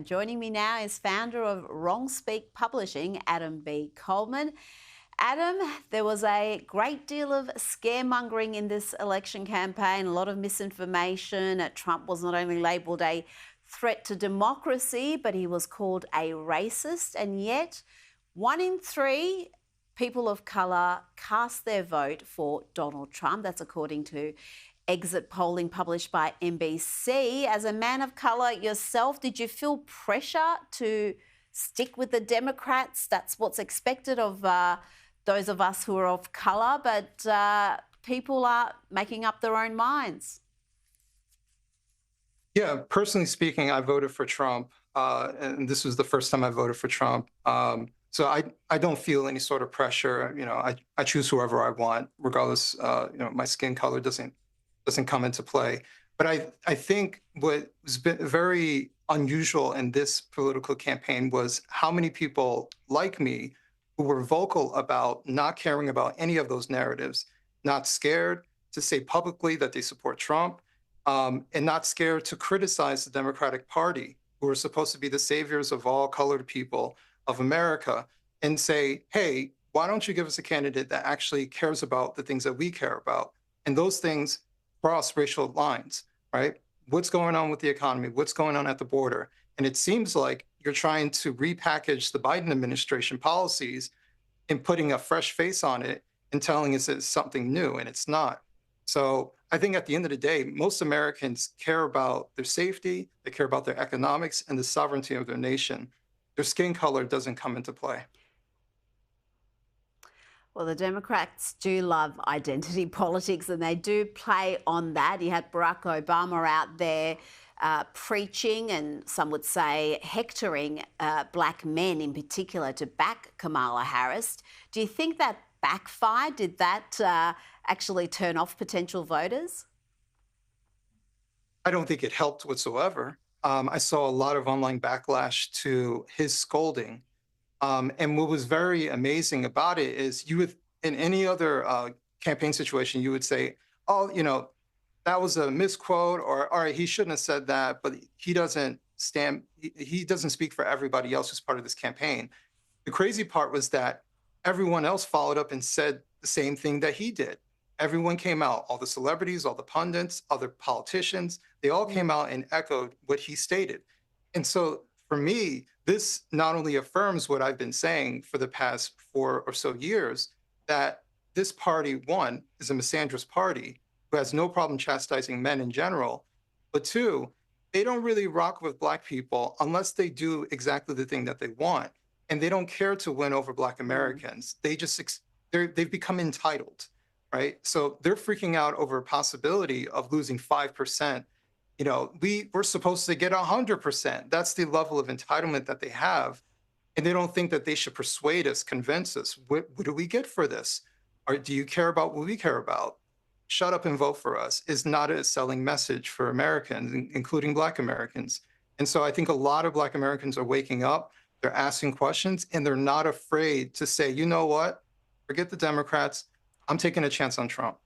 Joining me now is founder of Wrong Speak Publishing, Adam B. Coleman. Adam, there was a great deal of scaremongering in this election campaign, a lot of misinformation. Trump was not only labelled a threat to democracy, but he was called a racist. And yet, 1 in 3 people of colour cast their vote for Donald Trump. That's according to exit polling published by NBC. As a man of colour yourself, did you feel pressure to stick with the Democrats? That's what's expected of those of us who are of colour, but people are making up their own minds. Yeah, personally speaking, I voted for Trump, and this was the first time I voted for Trump. So I don't feel any sort of pressure. I choose whoever I want, regardless. My skin color doesn't come into play. But I think what was very unusual in this political campaign was how many people like me who were vocal about not caring about any of those narratives, not scared to say publicly that they support Trump, and not scared to criticize the Democratic Party, who are supposed to be the saviors of all colored people of America, and say, hey, why don't you give us a candidate that actually cares about the things that we care about? And those things cross racial lines, right? What's going on with the economy? What's going on at the border? And it seems like you're trying to repackage the Biden administration policies and putting a fresh face on it and telling us it's something new, and it's not. So I think at the end of the day, most Americans care about their safety, they care about their economics and the sovereignty of their nation. Their skin color doesn't come into play. Well, the Democrats do love identity politics and they do play on that. You had Barack Obama out there preaching and some would say hectoring black men in particular to back Kamala Harris. Do you think that backfired? Did that actually turn off potential voters? I don't think it helped whatsoever. I saw a lot of online backlash to his scolding. And what was very amazing about it is you would, in any other campaign situation, you would say, oh, that was a misquote, or all right, he shouldn't have said that, but he doesn't speak for everybody else who's part of this campaign. The crazy part was that everyone else followed up and said the same thing that he did. Everyone came out, all the celebrities, all the pundits, other politicians, they all came out and echoed what he stated. And so for me, this not only affirms what I've been saying for the past 4 or so years, that this party, one, is a misandrous party who has no problem chastising men in general, but two, they don't really rock with Black people unless they do exactly the thing that they want. And they don't care to win over Black Americans. They've become entitled, right? So they're freaking out over a possibility of losing 5%. We're supposed to get 100%. That's the level of entitlement that they have. And they don't think that they should persuade us, convince us. What do we get for this? Or do you care about what we care about? Shut up and vote for us is not a selling message for Americans, including Black Americans. And so I think a lot of Black Americans are waking up, they're asking questions, and they're not afraid to say, you know what? Forget the Democrats. I'm taking a chance on Trump.